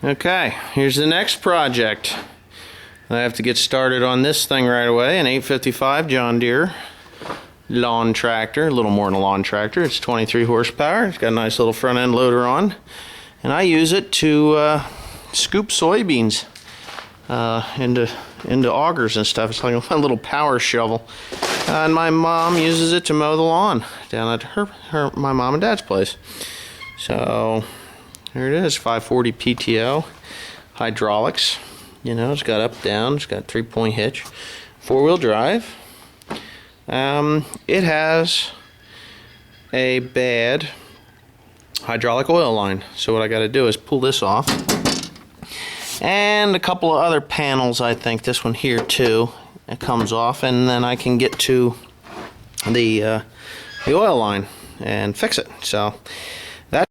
Okay, here's the next project. I have to get started on this thing right away. An 855 John Deere lawn tractor, a little more than a lawn tractor. It's 23 horsepower. It's got a nice little front end loader on. And I use it to scoop soybeans into augers and stuff. It's like a little power shovel. And my mom uses it to mow the lawn down at my mom and dad's place. So here it is, 540 PTO, hydraulics. You know, it's got up, down, it's got 3-point hitch, 4-wheel drive. It has a bad hydraulic oil line. So what I got to do is pull this off. And a couple of other panels, I think. This one here too. It comes off, and then I can get to the oil line and fix it. So that.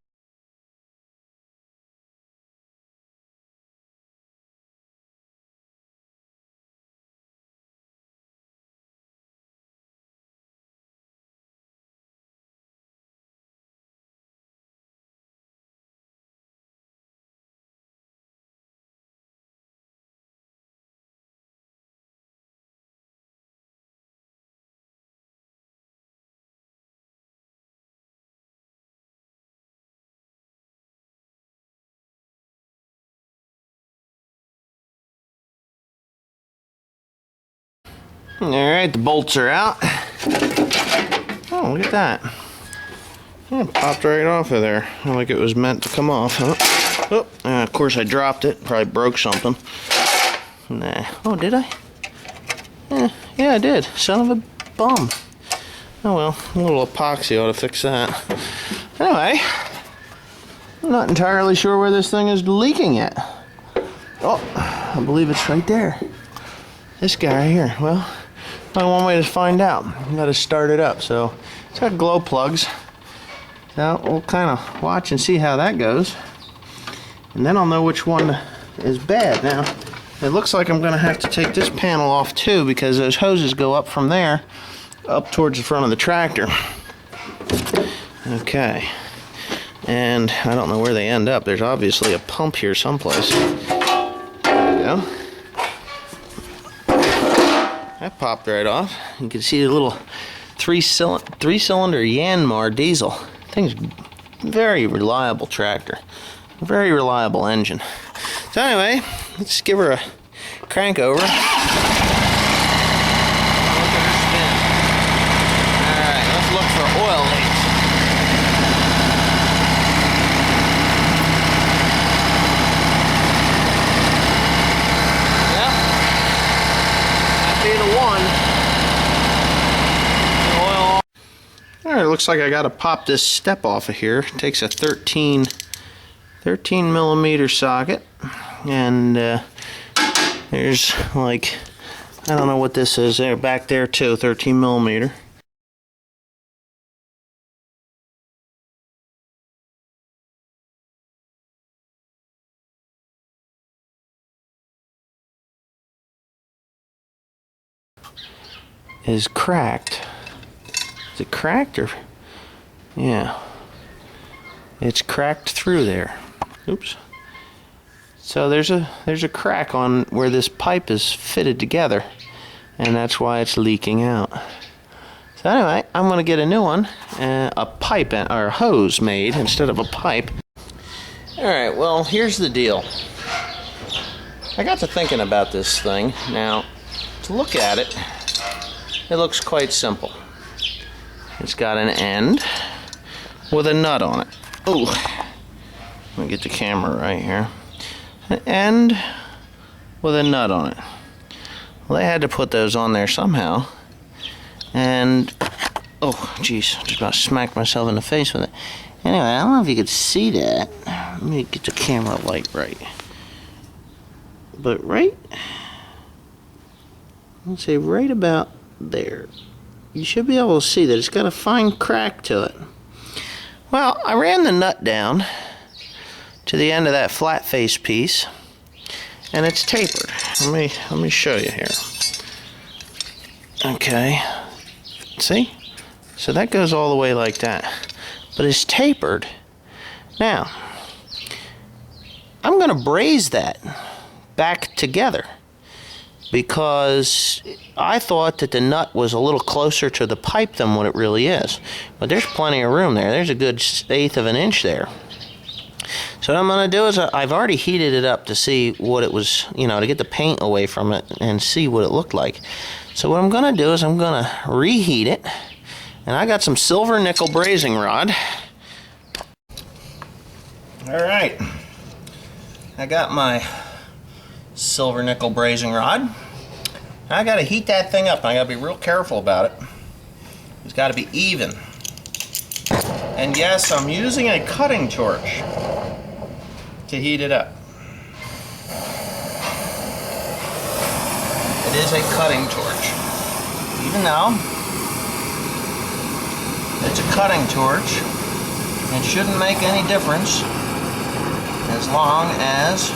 Alright, the bolts are out. Oh, look at that. Oh, it popped right off of there. Like it was meant to come off, huh? Oh, of course I dropped it. Probably broke something. Nah. Oh, did I? Yeah, I did. Son of a bum. Oh well, a little epoxy ought to fix that. Anyway, I'm not entirely sure where this thing is leaking yet. Oh, I believe it's right there. This guy right here. Well, only one way to find out. You got to start it up. So it's got glow plugs. Now we'll kind of watch and see how that goes, and then I'll know which one is bad. Now it looks like I'm going to have to take this panel off too, because those hoses go up from there up towards the front of the tractor. Okay, and I don't know where they end up. There's obviously a pump here someplace. There we go. That popped right off. You can see the little three-cylinder Yanmar diesel. Thing's very reliable tractor. Very reliable engine. So anyway, let's give her a crank over. Look at her spin. Alright, let's look for oil leaks. Yep. That'd be the one. Oil. Alright, looks like I gotta pop this step off of here. It takes a 13 millimeter socket, and there's like, I don't know what this is there, back there too, 13 millimeter. Is cracked. Is it cracked or? Yeah. It's cracked through there. Oops. So there's a crack on where this pipe is fitted together, and that's why it's leaking out. So anyway, I'm going to get a new one, a pipe or a hose made instead of a pipe. Alright, well, here's the deal. I got to thinking about this thing. Now, to look at it, it looks quite simple. It's got an end with a nut on it. Ooh. Let me get the camera right here. An end with a nut on it. Well, they had to put those on there somehow. And, oh, geez, I just about smacked myself in the face with it. Anyway, I don't know if you could see that. Let me get the camera light right. But right, let's say right about there, you should be able to see that it's got a fine crack to it. Well, I ran the nut down to the end of that flat face piece, and it's tapered. Let me show you here. Okay, see? So that goes all the way like that, but it's tapered. Now, I'm going to braze that back together, because I thought that the nut was a little closer to the pipe than what it really is. But there's plenty of room there. There's a good 1/8 of an inch there. So what I'm going to do is I've already heated it up to see what it was, to get the paint away from it and see what it looked like. So what I'm going to do is I'm going to reheat it. And I got some silver nickel brazing rod. Alright. I got my silver nickel brazing rod. I got to heat that thing up. I got to be real careful about it. It's got to be even. And yes, I'm using a cutting torch to heat it up. It is a cutting torch. Even though it's a cutting torch, it shouldn't make any difference as long as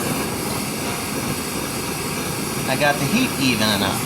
I got the heat even enough.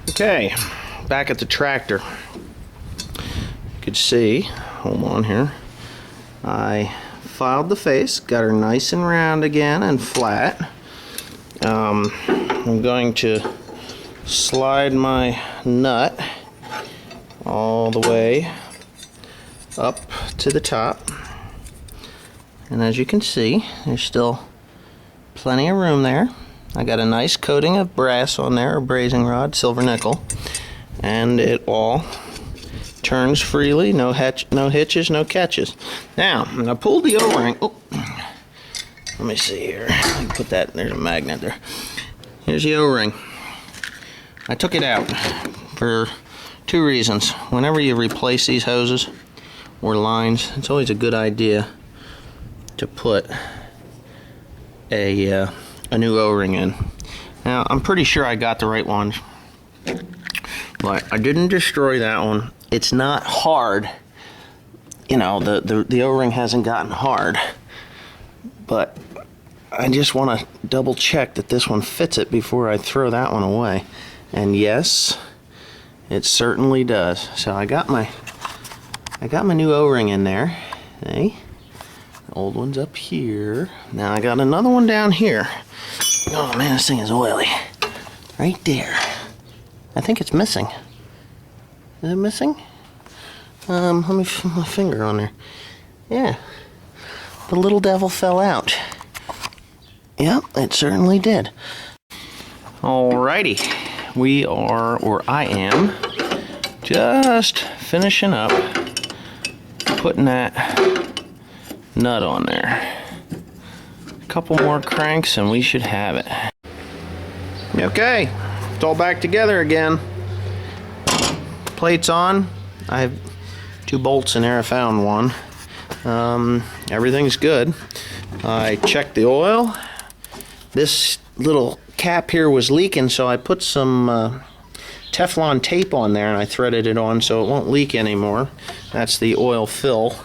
Okay, back at the tractor. You could see, hold on here, I filed the face, got her nice and round again and flat. I'm going to slide my nut all the way up to the top. And as you can see, there's still plenty of room there. I got a nice coating of brass on there, or brazing rod, silver nickel, and it all turns freely, no hitches, no catches. Now, I pulled the O-ring. Oh, let me see here. I can put that, there's a magnet there. Here's the O-ring. I took it out for 2 reasons. Whenever you replace these hoses or lines, it's always a good idea to put a new O-ring in. Now, I'm pretty sure I got the right ones, but I didn't destroy that one. It's not hard. The O-ring hasn't gotten hard, but I just want to double check that this one fits it before I throw that one away. And yes, it certainly does. So I got my new O-ring in there. See? The old one's up here. Now I got another one down here. Oh man, this thing is oily. Right there. I think it's missing. Is it missing? Let me put my finger on there. Yeah. The little devil fell out. Yep, it certainly did. Alrighty. We are, or I am, just finishing up putting that nut on there. Couple more cranks and we should have it. Okay, it's all back together again. Plates on. I have 2 bolts in there. I found one. Everything's good. I checked the oil. This little cap here was leaking, so I put some Teflon tape on there and I threaded it on so it won't leak anymore. That's the oil fill.